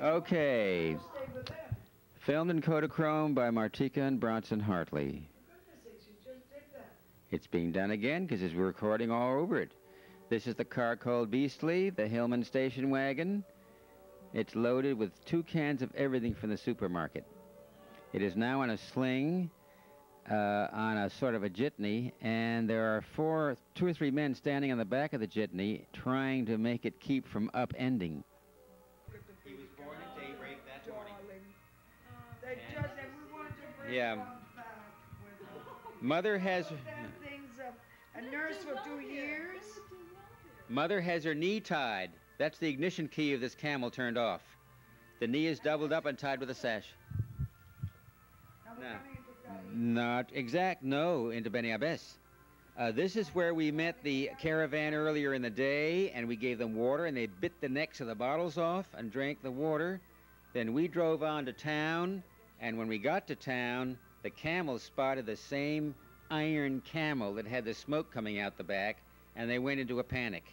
Okay. Filmed in Kodachrome by Martika and Bronson Hartley. It's being done again because we're recording all over it. This is the car called Beastly, the Hillman station wagon. It's loaded with 2 cans of everything from the supermarket. It is now on a sling, on a sort of a jitney, and there are 2 or 3 men standing on the back of the jitney trying to make it keep from upending. He was born at daybreak that morning. Yeah. Mother has... A nurse will do years. Mother has her knee tied. That's the ignition key of this camel turned off. The knee is doubled up and tied with a sash. No. Not exact, no, into Beni Abbas. This is where we met the caravan earlier in the day, and we gave them water, and they bit the necks of the bottles off and drank the water. Then we drove on to town, and when we got to town, the camels spotted the same iron camel that had the smoke coming out the back, and they went into a panic.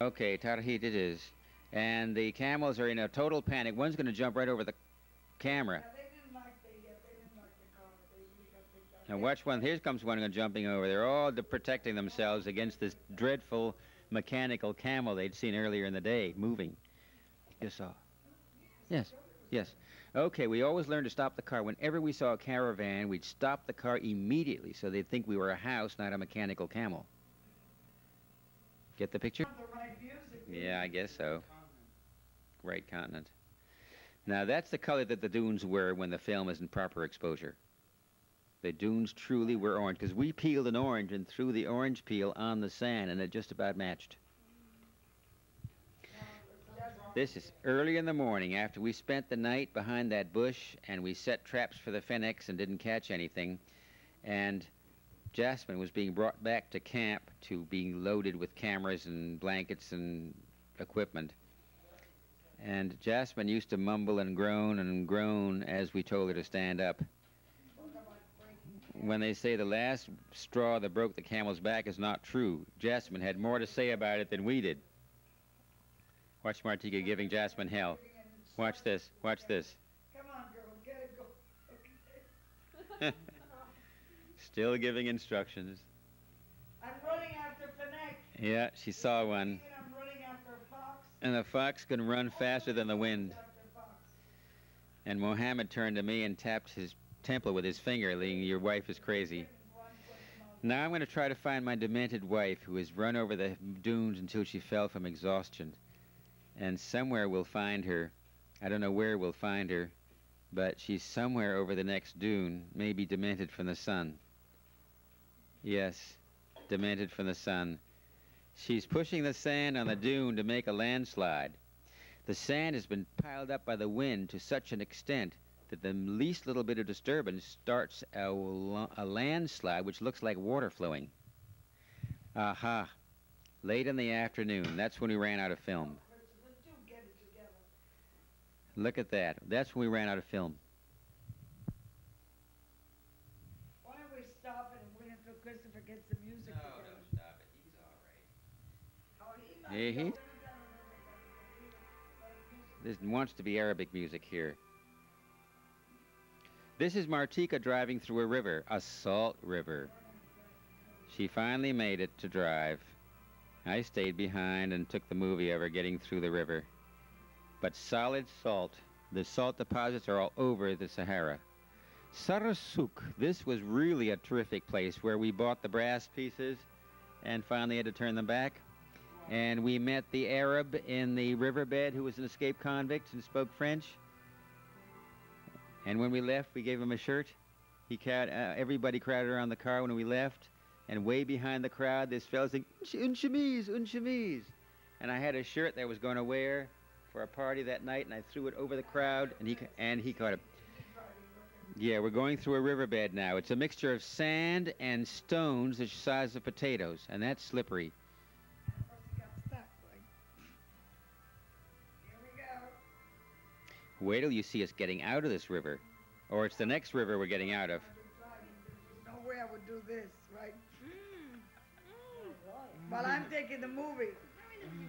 Okay, Tarhit it is. And the camels are in a total panic. One's going to jump right over the camera. Now watch one. Here comes one jumping over. They're all protecting themselves against this dreadful mechanical camel they'd seen earlier in the day, moving. You saw? Yes, yes. Okay, we always learned to stop the car. Whenever we saw a caravan, we'd stop the car immediately so they'd think we were a house, not a mechanical camel. Get the picture? Yeah, I guess so. Right continent. Now, that's the color that the dunes were when the film is in proper exposure. The dunes truly were orange, because we peeled an orange and threw the orange peel on the sand, and it just about matched. This is early in the morning after we spent the night behind that bush, and we set traps for the fennecs and didn't catch anything. And Jasmine was being brought back to camp to being loaded with cameras and blankets and equipment. And Jasmine used to mumble and groan as we told her to stand up. When they say the last straw that broke the camel's back is not true, Jasmine had more to say about it than we did. Watch Martika giving Jasmine hell. Watch this. Watch this. Come on, girl. Get it. Go. Still giving instructions. I'm running after Fennec. Yeah, she saw one. I'm running after a fox. And the fox can run faster than the wind. And Mohammed turned to me and tapped his temple with his finger, saying, "Your wife is crazy." Now I'm going to try to find my demented wife, who has run over the dunes until she fell from exhaustion. And somewhere we'll find her. I don't know where we'll find her, but she's somewhere over the next dune, maybe demented from the sun. Yes, demented from the sun. She's pushing the sand on the dune to make a landslide. The sand has been piled up by the wind to such an extent that the least little bit of disturbance starts a landslide which looks like water flowing. Aha. Late in the afternoon. That's when we ran out of film. Look at that. That's when we ran out of film. Why don't we stop it and wait until Christopher gets the music together? No, don't stop it. He's all right. There wants to be Arabic music here. This is Martika driving through a river, a salt river. She finally made it to drive. I stayed behind and took the movie of her getting through the river. But solid salt. The salt deposits are all over the Sahara. Sarasuk, this was really a terrific place where we bought the brass pieces and finally had to turn them back. And we met the Arab in the riverbed who was an escaped convict and spoke French. And when we left, we gave him a shirt. Everybody crowded around the car when we left. And way behind the crowd, this fellow saying, "Un chemise, un chemise." And I had a shirt that I was going to wear for a party that night, and I threw it over the crowd, and he caught it. Yeah, we're going through a riverbed now. It's a mixture of sand and stones the size of potatoes, and that's slippery. Wait till you see us getting out of this river, or it's the next river we're getting out of. There's no way I would do this, right? While I'm taking the movie.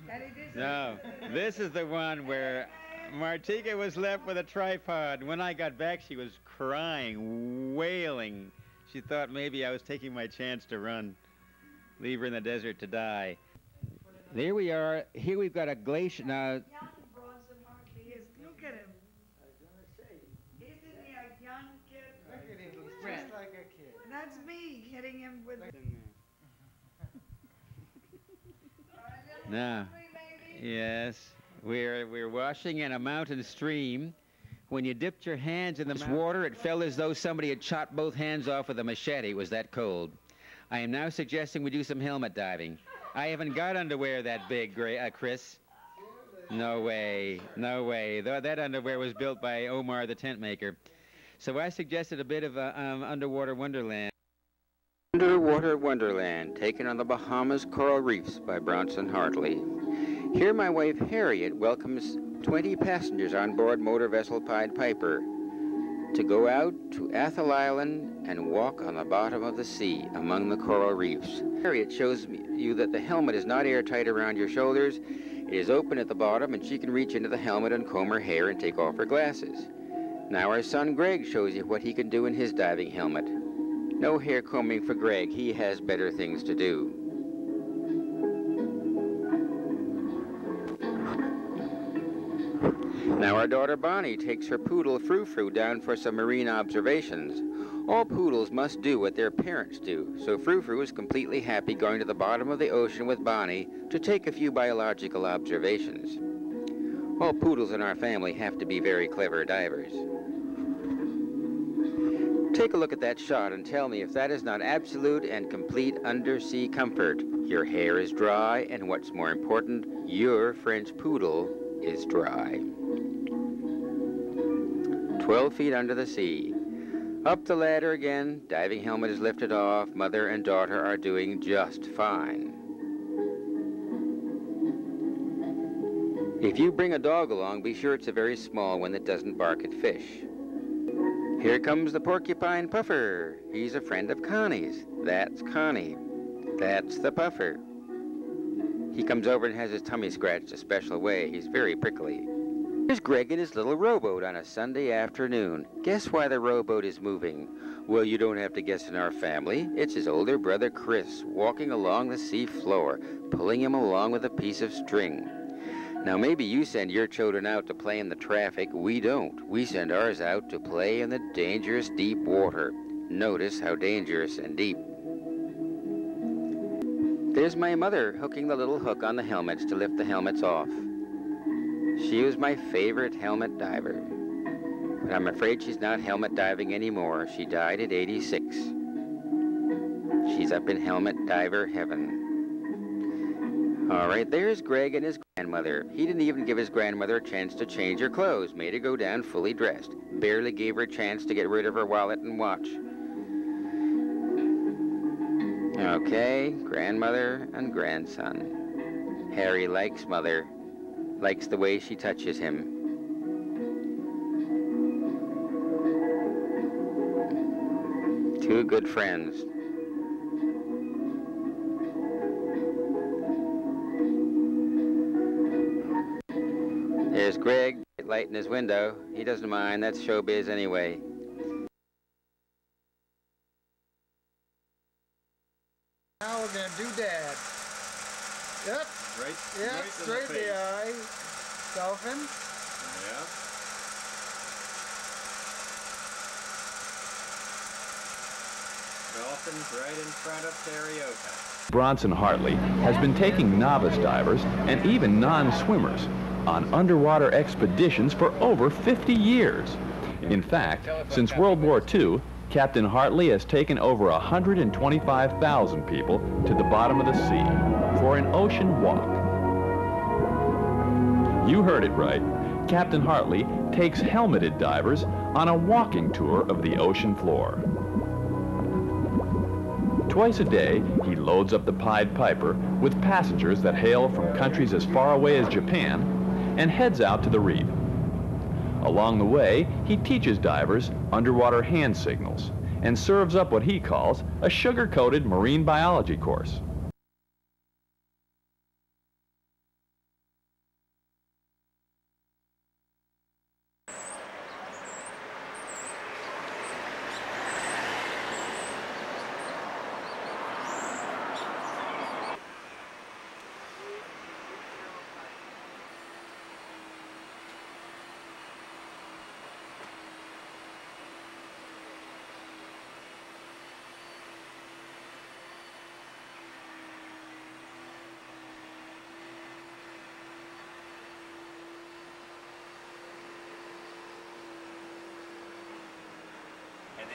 Daddy, this is No, this is the one where Martika was left with a tripod. When I got back, she was crying, wailing. She thought maybe I was taking my chance to run, leave her in the desert to die. There we are. Here we've got a glacier. Now, young Bronson Hartley is. Look at him. Isn't he a young kid? Look at him, he's just like a kid. That's me hitting him with. now, yes, we're washing in a mountain stream. When you dipped your hands in the water, it felt as though somebody had chopped both hands off with a machete. It was that cold. I am now suggesting we do some helmet diving. I haven't got underwear that big, Chris. No way, no way. That underwear was built by Omar, the tent maker. So I suggested a bit of underwater wonderland. Underwater Wonderland, taken on the Bahamas Coral Reefs by Bronson Hartley. Here my wife Harriet welcomes 20 passengers on board motor vessel Pied Piper to go out to Athol Island and walk on the bottom of the sea among the coral reefs. Harriet shows you that the helmet is not airtight around your shoulders. It is open at the bottom and she can reach into the helmet and comb her hair and take off her glasses. Now our son Greg shows you what he can do in his diving helmet. No hair combing for Greg. He has better things to do. Now our daughter Bonnie takes her poodle Frou-Frou down for some marine observations. All poodles must do what their parents do, so Frou-Frou is completely happy going to the bottom of the ocean with Bonnie to take a few biological observations. All poodles in our family have to be very clever divers. Take a look at that shot and tell me if that is not absolute and complete undersea comfort. Your hair is dry, and what's more important, your French poodle is dry. 12 feet under the sea. Up the ladder again, diving helmet is lifted off. Mother and daughter are doing just fine. If you bring a dog along, be sure it's a very small one that doesn't bark at fish. Here comes the porcupine puffer. He's a friend of Connie's. That's Connie. That's the puffer. He comes over and has his tummy scratched a special way. He's very prickly. Here's Greg in his little rowboat on a Sunday afternoon. Guess why the rowboat is moving? Well, you don't have to guess in our family. It's his older brother Chris walking along the sea floor, pulling him along with a piece of string. Now, maybe you send your children out to play in the traffic. We don't. We send ours out to play in the dangerous deep water. Notice how dangerous and deep. There's my mother hooking the little hook on the helmets to lift the helmets off. She was my favorite helmet diver. But I'm afraid she's not helmet diving anymore. She died at 86. She's up in helmet diver heaven. All right, there's Greg and his grandmother. He didn't even give his grandmother a chance to change her clothes. Made her go down fully dressed. Barely gave her a chance to get rid of her wallet and watch. Okay, grandmother and grandson. Harry likes mother. Likes the way she touches him. Two good friends. There's Greg, light in his window. He doesn't mind, that's showbiz anyway. Now we're going to do that. Yep. Right. Yep, right straight in the eye. Dolphin. Yep. Dolphins right in front of Sarioka. Bronson Hartley has been taking novice divers and even non-swimmers on underwater expeditions for over 50 years. In fact, since World War II, Captain Hartley has taken over 125,000 people to the bottom of the sea for an ocean walk. You heard it right. Captain Hartley takes helmeted divers on a walking tour of the ocean floor. Twice a day, he loads up the Pied Piper with passengers that hail from countries as far away as Japan and heads out to the reef. Along the way, he teaches divers underwater hand signals and serves up what he calls a sugar-coated marine biology course.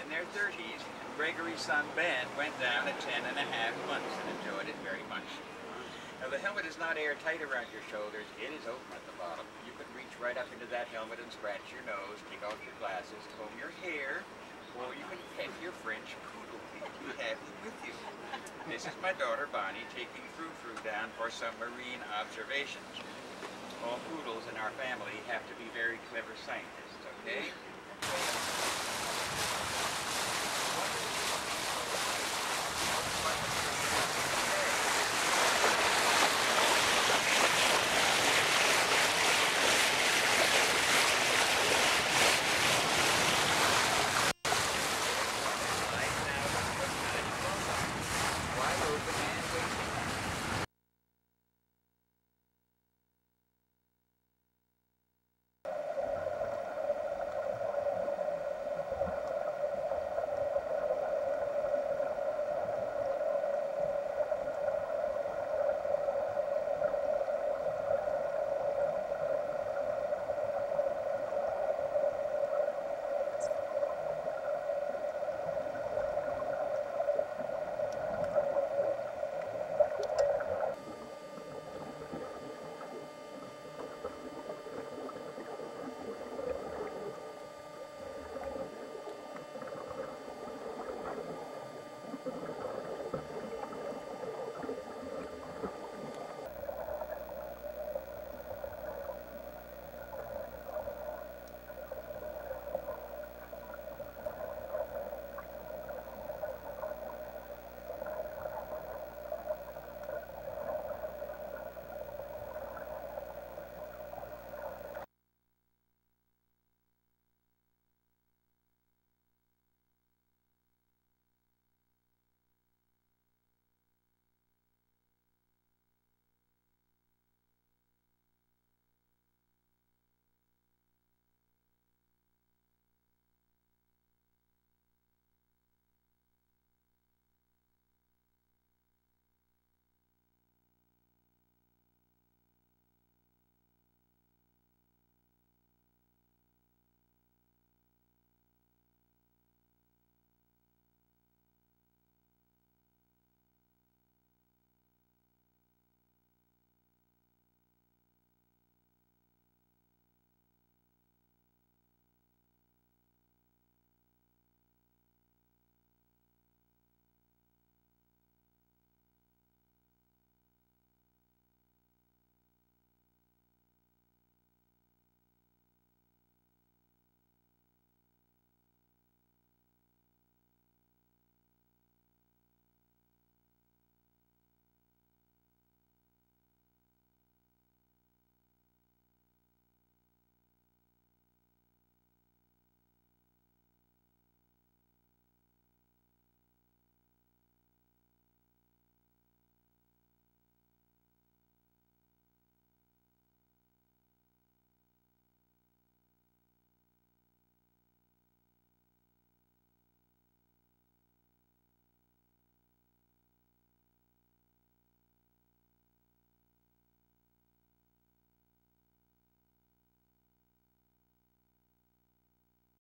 in their 30s. Gregory's son Ben went down at 10 and a half months and enjoyed it very much. Now the helmet is not airtight around your shoulders, it is open at the bottom. You can reach right up into that helmet and scratch your nose, take off your glasses, comb your hair, or you can pet your French poodle if you have him with you. This is my daughter Bonnie taking Frou Frou down for some marine observations. All poodles in our family have to be very clever scientists, okay?